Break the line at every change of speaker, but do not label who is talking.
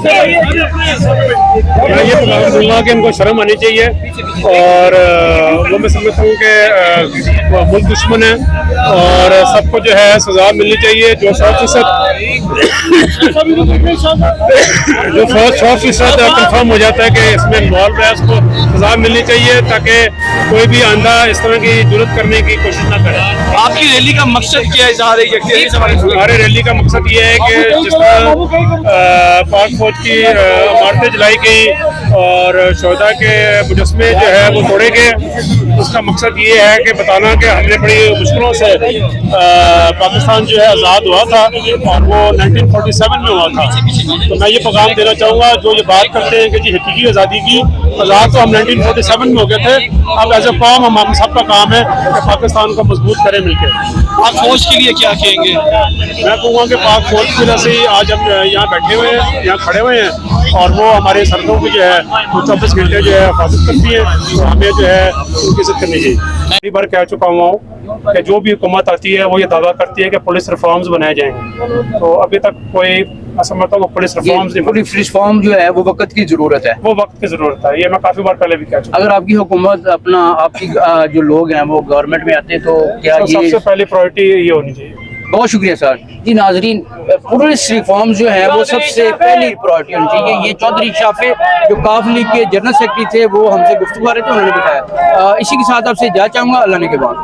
मैं ये पैगाम दूंगा कि इनको शर्म आनी चाहिए और वो मैं समझता हूँ कि मुल्क दुश्मन है और सबको जो है सजा मिलनी चाहिए। जो 100% कंफर्म हो जाता है कि इसमें इन्वॉल्व है उसको सजा मिलनी चाहिए ताकि कोई भी आंधा इस तरह की जुर्रत करने की कोशिश ना करे।
आपकी रैली का मकसद क्या है?
हमारे रैली का मकसद ये है कि जिस तरह पाक फौज की इमारतें जलाई गई और शोहदा के मुजस्मे जो है वो तोड़े गए, उसका मकसद ये है कि बताना कि हमने बड़ी मुश्किलों से पाकिस्तान जो है आज़ाद हुआ था और वो 1947 में हुआ था। तो मैं ये पैगाम देना चाहूँगा जो ये बात करते हैं कि जी हकीकी आज़ादी की, आज़ाद तो हम 1947 में हो गए थे। अब एज ए कौम हम सबका काम है कि पाकिस्तान को मजबूत करें मिलकर।
पाक फौज के लिए क्या कहेंगे? मैं
कहूँगा कि पाक फौज की वजह से आज हम यहाँ बैठे हुए हैं, यहाँ खड़े हुए हैं और वो हमारे सरहदों की जो है 24 घंटे जो है हिफाजत करती है, तो हमें जो है उनकी इज्जत करनी चाहिए। कई बार कह चुका हुआ हूँ कि जो भी हुकूमत आती है वो ये दावा करती है कि पुलिस रिफॉर्म्स बनाए जाएंगे, तो अभी तक कोई मैं समझता हूँ पुलिस रिफॉर्म्स नहीं।
पुलिस रिफॉर्म जो है वो वक्त की जरूरत है,
वो वक्त की जरूरत है। ये मैं काफी बार पहले भी कह चुका हूँ।
अगर आपकी हुकूमत आपकी जो लोग हैं वो गवर्नमेंट में आते हैं तो क्या ये
सबसे पहली प्रायोरिटी ये होनी चाहिए।
बहुत शुक्रिया सर जी। नाजरीन, पुलिस रिफॉर्म जो है वो सबसे पहली प्रायोरिटी होनी चाहिए। ये चौधरी शाफे जो काफ लीग के जनरल सेक्रेटरी थे वो हमसे गुफ्तगू कर रहे थे, उन्होंने बताया। इसी के साथ आपसे इजाज़त चाहूँगा। अल्लाह ने के बाद।